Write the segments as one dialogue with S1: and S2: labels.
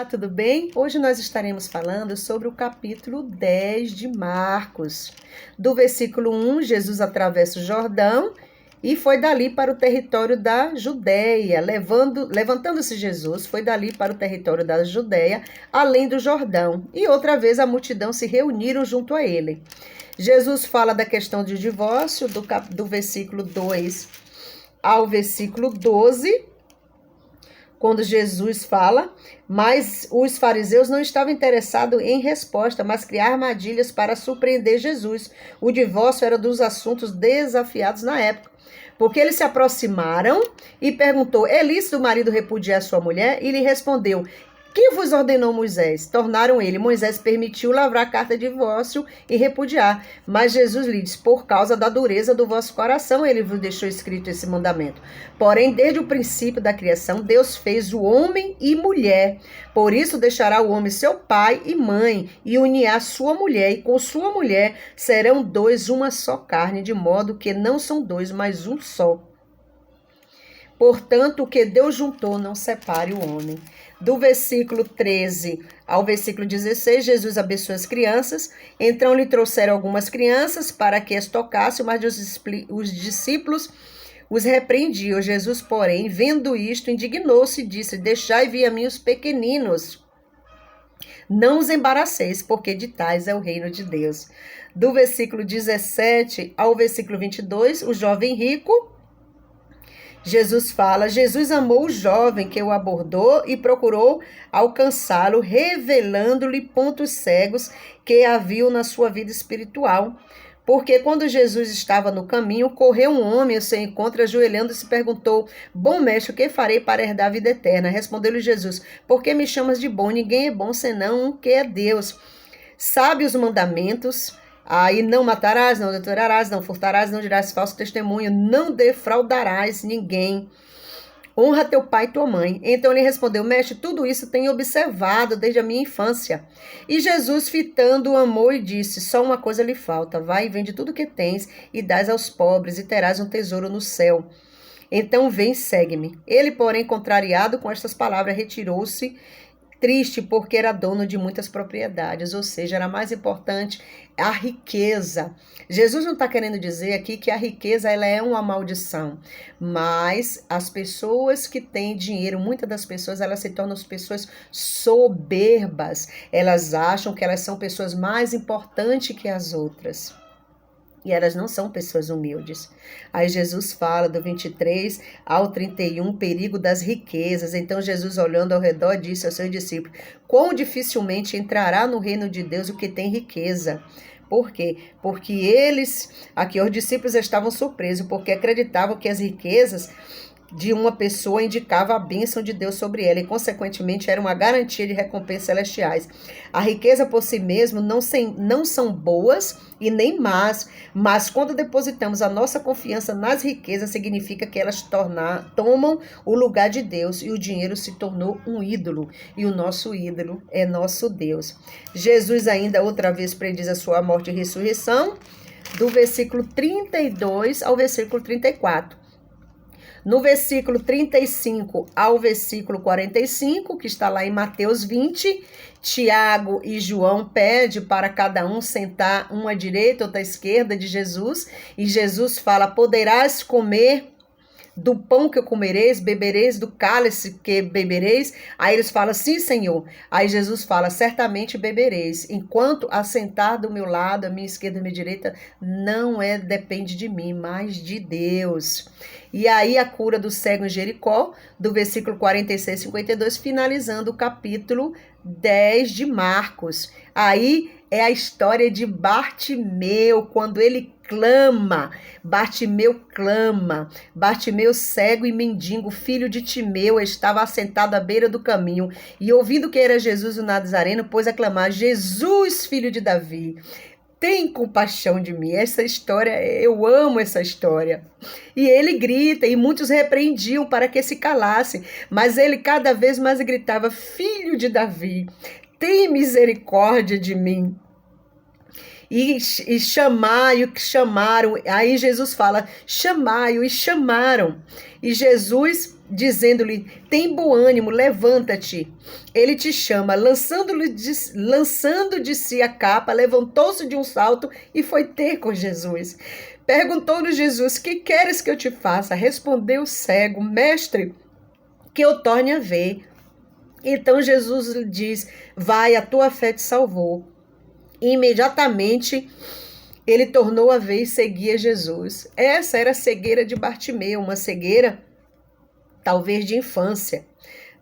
S1: Olá, tudo bem? Hoje nós estaremos falando sobre o capítulo 10 de Marcos. Do versículo 1, Jesus atravessa o Jordão e foi dali para o território da Judéia. Levantando-se Jesus, foi dali para o território da Judéia, além do Jordão. E outra vez a multidão se reuniram junto a ele. Jesus fala da questão de divórcio, do versículo 2 ao versículo 12. Quando Jesus fala, mas os fariseus não estavam interessados em resposta, mas criar armadilhas para surpreender Jesus. O divórcio era dos assuntos desafiados na época, porque eles se aproximaram e perguntou: é lícito o marido repudiar sua mulher? E ele respondeu: quem vos ordenou Moisés? Tornaram ele. Moisés permitiu lavrar a carta de divórcio e repudiar. Mas Jesus lhe disse: por causa da dureza do vosso coração, ele vos deixou escrito esse mandamento. Porém, desde o princípio da criação, Deus fez o homem e mulher. Por isso deixará o homem seu pai e mãe, e unirá sua mulher, e com sua mulher serão dois uma só carne, de modo que não são dois, mas um só. Portanto, o que Deus juntou, não separe o homem. Do versículo 13 ao versículo 16, Jesus abençoou as crianças. Então lhe trouxeram algumas crianças para que as tocassem, mas os discípulos os repreendiam. Jesus, porém, vendo isto, indignou-se e disse: deixai vir a mim os pequeninos. Não os embaraceis, porque de tais é o reino de Deus. Do versículo 17 ao versículo 22, o jovem rico. Jesus fala: Jesus amou o jovem que o abordou e procurou alcançá-lo, revelando-lhe pontos cegos que haviam na sua vida espiritual. Porque quando Jesus estava no caminho, correu um homem ao seu encontro, ajoelhando-se, e perguntou: bom mestre, o que farei para herdar a vida eterna? Respondeu-lhe Jesus: por que me chamas de bom? Ninguém é bom senão um que é Deus. Sabe os mandamentos? Aí: não matarás, não adulterarás, não furtarás, não dirás falso testemunho, não defraudarás ninguém. Honra teu pai e tua mãe. Então ele respondeu: mestre, tudo isso tenho observado desde a minha infância. E Jesus, fitando-o, amou e disse: só uma coisa lhe falta. Vai e vende tudo que tens e dás aos pobres, e terás um tesouro no céu. Então vem, segue-me. Ele, porém, contrariado com estas palavras, retirou-se, triste, porque era dono de muitas propriedades, ou seja, era mais importante a riqueza. Jesus não está querendo dizer aqui que a riqueza ela é uma maldição, mas as pessoas que têm dinheiro, muitas das pessoas, elas se tornam pessoas soberbas, elas acham que elas são pessoas mais importantes que as outras. E elas não são pessoas humildes. Aí Jesus fala do 23 ao 31, perigo das riquezas. Então Jesus, olhando ao redor, disse aos seus discípulos: quão dificilmente entrará no reino de Deus o que tem riqueza. Por quê? Porque os discípulos estavam surpresos, porque acreditavam que as riquezas de uma pessoa indicava a bênção de Deus sobre ela e, consequentemente, era uma garantia de recompensas celestiais. A riqueza por si mesma não são boas e nem más, mas quando depositamos a nossa confiança nas riquezas, significa que elas tomam o lugar de Deus e o dinheiro se tornou um ídolo, e o nosso ídolo é nosso Deus. Jesus ainda outra vez prediz a sua morte e ressurreição, do versículo 32 ao versículo 34. No versículo 35 ao versículo 45, que está lá em Mateus 20, Tiago e João pedem para cada um sentar uma à direita, outra à esquerda de Jesus, e Jesus fala: poderás comer do pão que eu comereis, bebereis do cálice que bebereis? Aí eles falam: sim, Senhor. Aí Jesus fala: certamente bebereis. Enquanto assentar do meu lado, a minha esquerda e a minha direita, depende de mim, mas de Deus. E aí a cura do cego em Jericó, do versículo 46 e 52, finalizando o capítulo 10 de Marcos. Aí é a história de Bartimeu, quando ele clama. Bartimeu, cego e mendigo, filho de Timeu, estava assentado à beira do caminho, e ouvindo que era Jesus o Nazareno, pôs a clamar: Jesus, filho de Davi, tem compaixão de mim. Essa história, eu amo essa história. E ele grita, e muitos repreendiam para que se calasse, mas ele cada vez mais gritava: filho de Davi, tem misericórdia de mim. e chamai-o, que chamaram. Aí Jesus fala, chamai-o, e chamaram. E Jesus, dizendo-lhe, tem bom ânimo, levanta-te. Ele te chama, lançando de si a capa, levantou-se de um salto e foi ter com Jesus. Perguntou-lhe Jesus, que queres que eu te faça? Respondeu o cego, mestre, que eu torne a ver. Então Jesus lhe diz, vai, a tua fé te salvou. E imediatamente ele tornou a ver e seguia Jesus. Essa era a cegueira de Bartimeu, uma cegueira talvez de infância,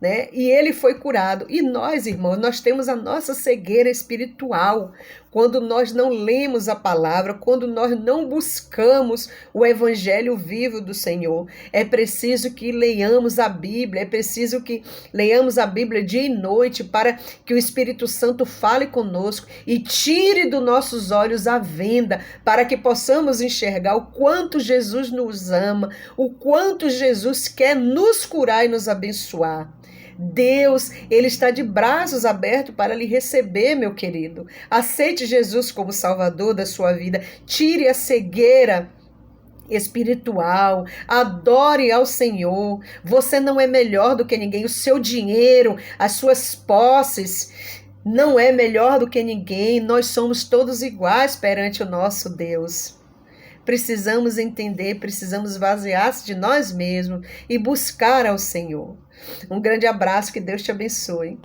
S1: né? E ele foi curado. E nós, irmãos, nós temos a nossa cegueira espiritual. Quando nós não lemos a palavra, quando nós não buscamos o evangelho vivo do Senhor, é preciso que leiamos a Bíblia, é preciso que leiamos a Bíblia dia e noite para que o Espírito Santo fale conosco e tire dos nossos olhos a venda, para que possamos enxergar o quanto Jesus nos ama, o quanto Jesus quer nos curar e nos abençoar. Deus, Ele está de braços abertos para lhe receber, meu querido. Aceite Jesus como Salvador da sua vida. Tire a cegueira espiritual, adore ao Senhor. Você não é melhor do que ninguém. O seu dinheiro, as suas posses, não é melhor do que ninguém. Nós somos todos iguais perante o nosso Deus. Precisamos entender, precisamos esvaziar-se de nós mesmos e buscar ao Senhor. Um grande abraço, que Deus te abençoe.